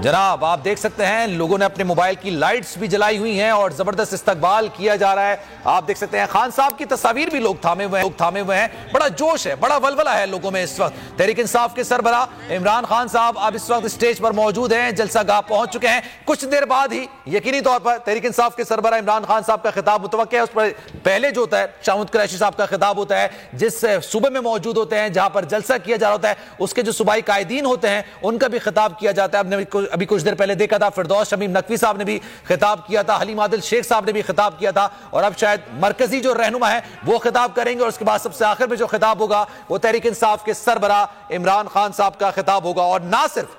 जनाब आप देख सकते हैं लोगों ने अपने मोबाइल की लाइट्स भी जलाई हुई हैं और जबरदस्त इस्तकबाल किया जा रहा है। आप देख सकते हैं खान साहब की तस्वीर भी लोग थामे हुए हैं। बड़ा जोश है, बड़ा वलवला है लोगों में इस वक्त। तहरीक इंसाफ के सरबरा इमरान खान साहब अब इस वक्त स्टेज पर मौजूद हैं, जलसा गाह पहुंच चुके हैं। कुछ देर बाद ही यकीनी तौर पर तहरीक इंसाफ के सरबरा इमरान खान साहब का खिताब मुतवक्किल है। उस पर पहले जो होता है शामुद कुरैशी साहब का खिताब होता है, जिस सूबे में मौजूद होते हैं जहां पर जलसा किया जा रहा होता है, उसके जो सूबाई कायदीन होते हैं उनका भी खिताब किया जाता है। अभी कुछ देर पहले देखा था फिरदौस शमीम नकवी साहब ने भी खिताब किया था, हलीम आदिल शेख साहब ने भी खिताब किया था, और अब शायद मरकजी जो रहनुमा है वो खिताब करेंगे, और उसके बाद सबसे आखिर में जो खिताब होगा वो तहरीक इंसाफ के सरबरा इमरान खान साहब का खिताब होगा। और ना सिर्फ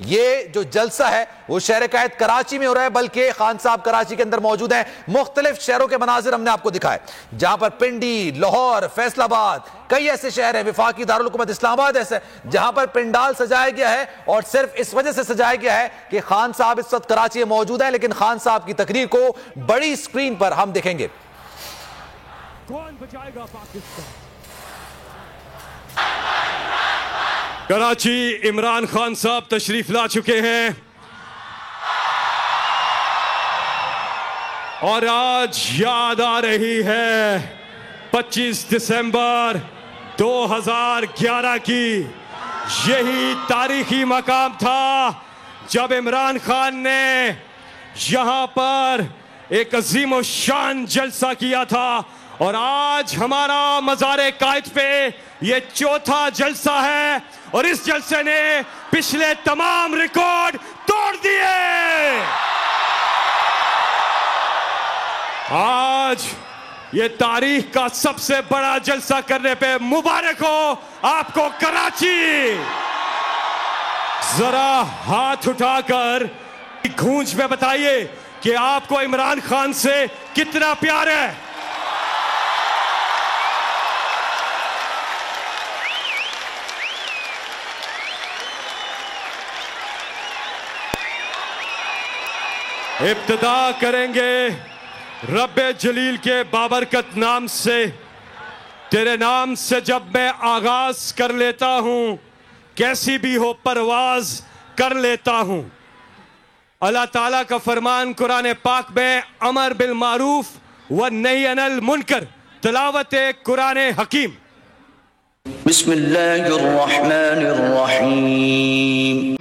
ये जो जलसा है वो शहर कायद कराची में हो रहा है, बल्कि खान साहब कराची के अंदर मौजूद हैं। मुख्तलिफ शहरों के मनाजिर हमने आपको दिखाए, जहां पर पिंडी, लाहौर, फैसलाबाद, कई ऐसे शहर हैं, विफाकी दारुल हुकूमत इस्लामाबाद ऐसे, जहां पर पिंडाल सजाया गया है, और सिर्फ इस वजह से सजाया गया है कि खान साहब इस वक्त कराची में मौजूद है। लेकिन खान साहब की तकरीर को बड़ी स्क्रीन पर हम देखेंगे। कौन बचाएगा पाकिस्तान? कराची इमरान खान साहब तशरीफ ला चुके हैं और आज याद आ रही है 25 दिसंबर 2011 की। यही तारीखी मकाम था जब इमरान खान ने यहां पर एक अजीम शान जलसा किया था, और आज हमारा मज़ारे कायद पे ये चौथा जलसा है, और इस जलसे ने पिछले तमाम रिकॉर्ड तोड़ दिए। आज ये तारीख का सबसे बड़ा जलसा करने पे मुबारक हो आपको कराची। जरा हाथ उठाकर गूंज में बताइए कि आपको इमरान खान से कितना प्यार है। इब्तिदा करेंगे रब्बे जलील के बाबरकत नाम से। तेरे नाम से जब मैं आगाज कर लेता हूं, कैसी भी हो परवाज कर लेता हूं। अल्लाह ताला का फरमान कुरान पाक में अमर बिल मारूफ व नही अनिल मुनकर, तिलावत कुरान हकीम। बिस्मिल्लाहिर रहमानिर रहीम।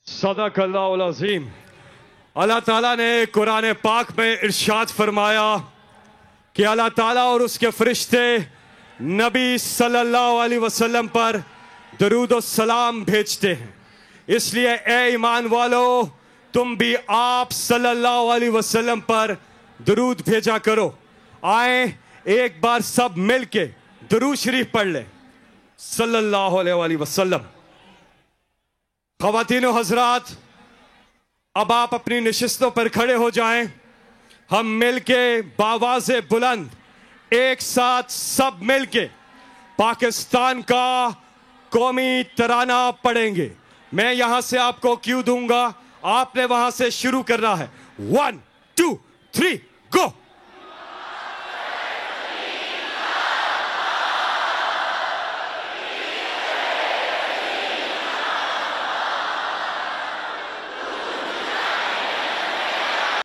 सदाकल्लाहुल अज़ीम। अल्लाह ताला ने कुरान पाक में इरशाद फरमाया कि अल्लाह ताला और उसके फरिश्ते नबी सल्लल्लाहु अलैहि वसल्लम पर दरूद और सलाम भेजते हैं। इसलिए ए ईमान वालों, तुम भी आप सल्लल्लाहु अलैहि वसल्लम पर दरूद भेजा करो। आए एक बार सब मिलके दरूद शरीफ पढ़ ले सल्लल्लाहु अलैहि वसल्लम। ख़वातीनो हज़रात, अब आप अपनी नशिस्तों पर खड़े हो जाएं। हम मिलके बावाज़े बुलंद एक साथ सब मिलके पाकिस्तान का कौमी तराना पढ़ेंगे। मैं यहां से आपको क्यू दूंगा, आपने वहां से शुरू करना है। 1 2 3 गो।